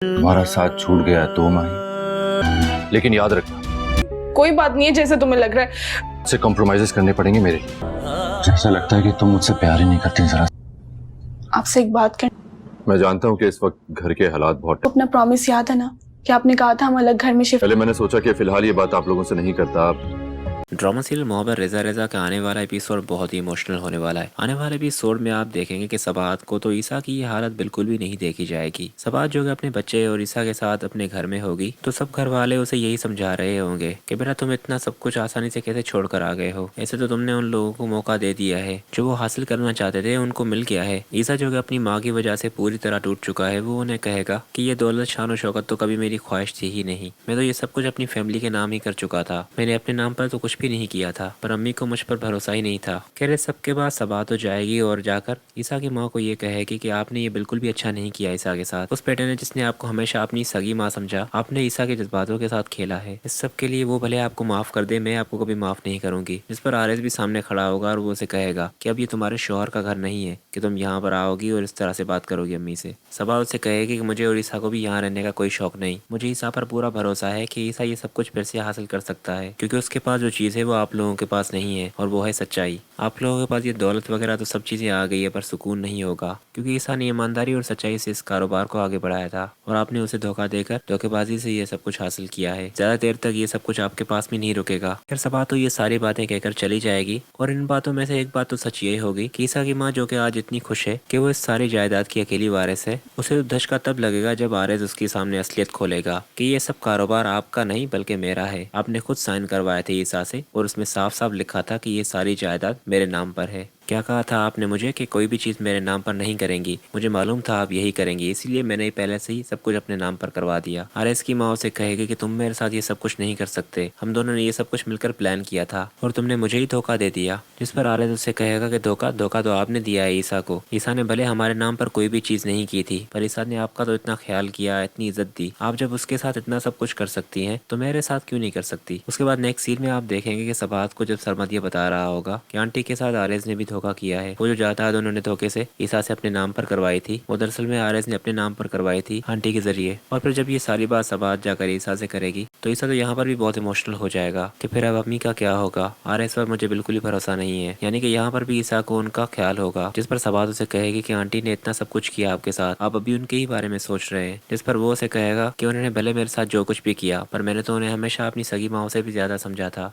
तुम्हारा साथ छूट गया तो माही, लेकिन याद रखना कोई बात नहीं है जैसे तुम्हें लग रहा है। मुझसे कॉम्प्रोमाइजेस करने पड़ेंगे मेरे लिए। मुझे ऐसा लगता है कि तुम मुझसे प्यार ही नहीं करती जरा। आपसे एक बात कर, मैं जानता हूँ कि इस वक्त घर के हालात बहुत अपना प्रॉमिस याद है ना कि आपने कहा था हम अलग घर में शिफ्ट। पहले मैंने सोचा कि फिलहाल ये बात आप लोगों से नहीं करता। ड्रामा सीरियल मोहब्बत रेजा रेजा का आने वाला एपिसोड बहुत ही इमोशनल होने वाला है। आने वाले एपिसोड में आप देखेंगे कि सबात को तो ईसा की ये हालत बिल्कुल भी नहीं देखी जाएगी। सबात जो कि अपने बच्चे और ईसा के साथ अपने घर में होगी तो सब घर वाले उसे यही समझा रहे होंगे कि बेटा तुम इतना सब कुछ आसानी से कैसे छोड़ कर आ गए हो, ऐसे तो तुमने उन लोगों को मौका दे दिया है, जो वो हासिल करना चाहते थे उनको मिल गया है। ईसा जो कि अपनी माँ की वजह से पूरी तरह टूट चुका है, वो उन्हें कहेगा कि ये दौलत शान और शौकत तो कभी मेरी ख्वाहिश थी ही नहीं, मैं तो ये सब कुछ अपनी फैमिली के नाम ही कर चुका था, मैंने अपने नाम पर तो कुछ भी नहीं किया था, पर अम्मी को मुझ पर भरोसा ही नहीं था। कह रहे सबके बाद सबात हो जाएगी और जाकर ईसा की माँ को ये कहेगी कि आपने ये बिल्कुल भी अच्छा नहीं किया ईसा के साथ। उस बेटे ने जिसने आपको हमेशा अपनी सगी माँ समझा, आपने ईसा के जज्बातों के साथ खेला है। इस सब के लिए वो भले आपको माफ कर दे, मैं आपको कभी माफ नहीं करूंगी। जिस पर आरएस भी सामने खड़ा होगा और वो उसे कहेगा कि अब ये तुम्हारे शौहर का घर नहीं है कि तुम यहाँ पर आओगी और इस तरह से बात करोगी अम्मी से। सबात उससे कहेगी कि मुझे और ईसा को भी यहाँ रहने का कोई शौक नहीं, मुझे ईसा पर पूरा भरोसा है कि ईसा ये सब कुछ फिर से हासिल कर सकता है, क्योंकि उसके पास जो चीज़ है वो आप लोगों के पास नहीं है और वो है सच्चाई। आप लोगों के पास ये दौलत वगैरह तो सब चीज़ें आ गई है पर सुकून नहीं होगा, क्योंकि ईसा ने ईमानदारी और सच्चाई से इस कारोबार को आगे बढ़ाया था और आपने उसे धोखा देकर धोखेबाजी से ये सब कुछ हासिल किया है। ज़्यादा देर तक ये सब कुछ आपके पास भी नहीं रुकेगा। फिर सबात तो ये सारी बातें कहकर चली जाएगी और इन बातों में से एक बात तो सच यही होगी कि ईसा की माँ जो कि आज इतनी खुश है कि वो इस सारी जायदाद की अकेली वारिस है, उसे तो धचका तब लगेगा जब आरएस उसके सामने असलियत खोलेगा कि ये सब कारोबार आपका नहीं बल्कि मेरा है। आपने खुद साइन करवाए थे ईसा से और उसमें साफ साफ लिखा था कि ये सारी जायदाद मेरे नाम पर है। क्या कहा था आपने मुझे कि कोई भी चीज़ मेरे नाम पर नहीं करेंगी, मुझे मालूम था आप यही करेंगी, इसीलिए मैंने पहले से ही सब कुछ अपने नाम पर करवा दिया। आरएस की माँ उसे कहेगी कि तुम मेरे साथ ये सब कुछ नहीं कर सकते, हम दोनों ने ये सब कुछ मिलकर प्लान किया था और तुमने मुझे ही धोखा दे दिया। जिस पर आरएस उसे कहेगा कि धोखा धोखा तो आपने दिया है ईसा को। ईसा ने भले हमारे नाम पर कोई भी चीज़ नहीं की थी, पर ईसा ने आपका तो इतना ख्याल किया, इतनी इज्जत दी। आप जब उसके साथ इतना सब कुछ कर सकती हैं तो मेरे साथ क्यों नहीं कर सकती। उसके बाद नेक्स्ट सीन में आप देखेंगे कि सबात को जब सरमद ये बता रहा होगा कि आंटी के साथ आरएस ने भी धोखा किया है, वो जो जायदाद उन्होंने धोखे से ईसा से अपने नाम पर करवाई थी वो दरअसल में आरएस ने अपने नाम पर करवाई थी आंटी के जरिए। और फिर जब ये सारी बात सबात जाकर ईसा से करेगी तो ईसा तो यहाँ पर भी बहुत इमोशनल हो जाएगा कि फिर अब अम्मी का क्या होगा। आरएस पर मुझे बिल्कुल ही भरोसा नहीं है, यानी कि यहाँ पर भी ईसा को उनका ख्याल होगा। जिस पर सबात उसे कहेगी कि आंटी ने इतना सब कुछ किया आपके साथ, आप अभी उनके ही बारे में सोच रहे हैं। जिस पर वो उसे कहेगा कि उन्होंने भले मेरे साथ जो कुछ भी किया पर मैंने तो उन्हें हमेशा अपनी सगी माँ से भी ज्यादा समझा था।